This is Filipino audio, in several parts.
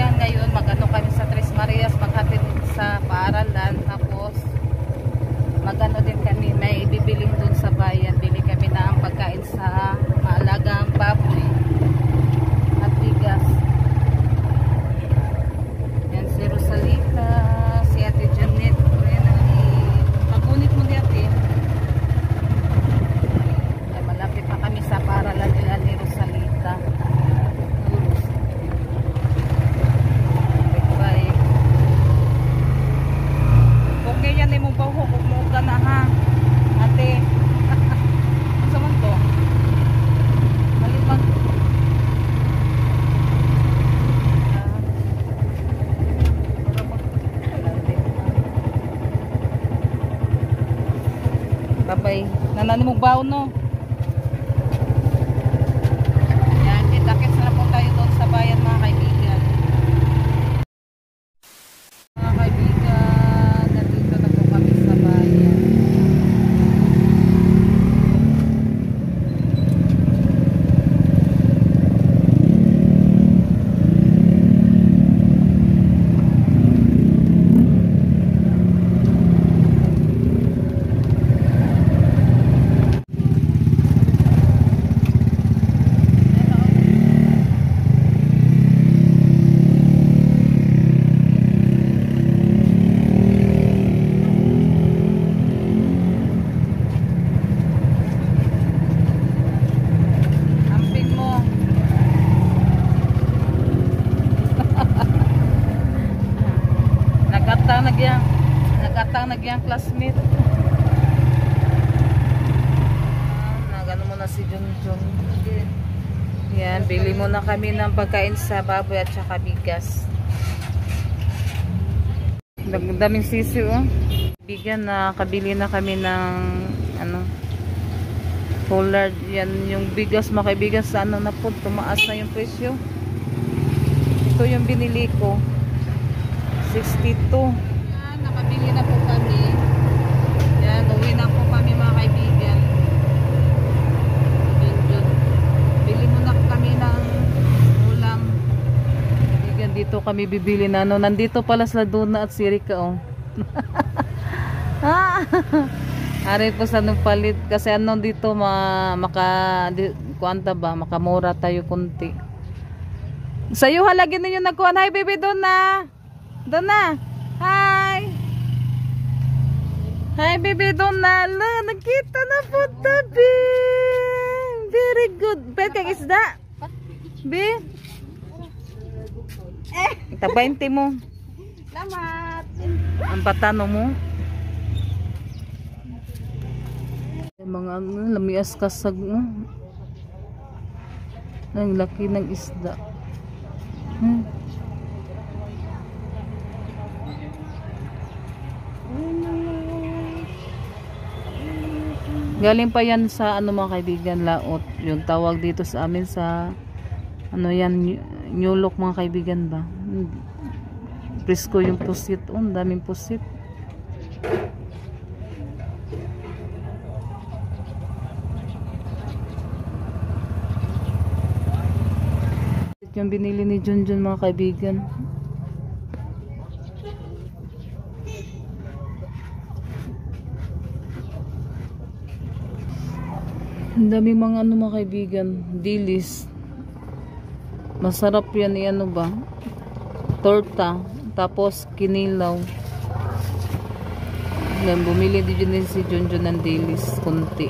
Yan, ngayon mag-ano kami sa Tres Marias, maghatid sa paaralan, tapos mag-ano din kami, may bibiling dun sa bayan, bili kami na ang pagkain sa maalagang baboy at bigas. Yan si Rosalita, si Ate Janet, pagunit mo niya ate. Ay, malapit pa kami sa paaralan nila ni Rosalita. Yan ay mong pauhok mo ka na ha ate. Ang saman to malimang babay nanani mong baon no. Yan, kita-kits na po tayo doon sa bayan mga kaibigan. Mga kaibigan, nagatang nagyang classmate. Nagano mo na si Junjun. Yan, bili mo na kami ng pagkain sa baboy at saka bigas. Daming sisi oh. Bigan na kabili na kami ng ano pollard. Yan yung bigas mga kaibigan sa ano na po, tumaas na yung presyo. Ito yung binili ko. 62. Nakabili na po kami. Yan, uwi na po kami mga kaibigan. Bili muna kami ng ulam. Kaibigan, dito kami bibili na ano. Nandito pala sa Duna at Sirika oh. Ari po sa nung palit kasi ano dito kuanta ba, makamura tayo kunti. Sa'yo halagin ninyo nagkuhan. Hi baby Duna. Duna. Hi! Hi baby Donna! Nakita na po tabi! Very good! Pwede kang isda? Be? Ita 20 mo. Salamat! Ang patano mo? Mga lamias kasag mo. Ang laki ng isda. Galing pa yan sa ano mga kaibigan, laot. Yung tawag dito sa amin sa ano yan, nyulok mga kaibigan ba. Presko yung pusit. Oh, daming pusit. Yung binili ni Junjun mga kaibigan. Ang dami mga ano mga kaibigan, dilis. Masarap yan, ano ba? Torta, tapos kinilaw. Yan, bumili din si Junjun ng dilis, kunti.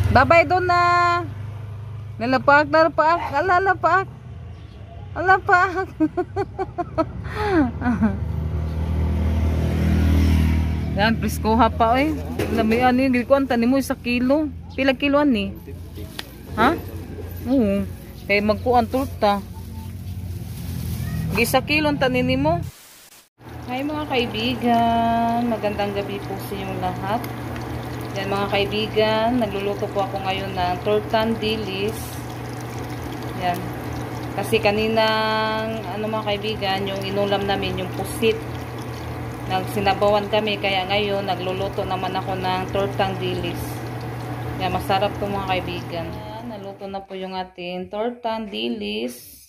Babay doon na. Lalapak. Alalapak. Yan, preskoha pa eh. Lamian ni, gilikuan tanin mo 1 kilo. Pila kiloan ni? Ha? Oo. Kaya magkuan torta. 1 kilo ang tanin mo. Hi mga kaibigan. Magandang gabi po sa inyong lahat. Yan mga kaibigan, nagluluto po ako ngayon ng tortang dilis. Yan. Kasi kaninang, mga kaibigan, yung inulam namin, yung pusit. Nagsinabawan kami, kaya ngayon, nagluluto naman ako ng tortang dilis. Yan, masarap to mga kaibigan. Yan, naluto na po yung ating tortang dilis.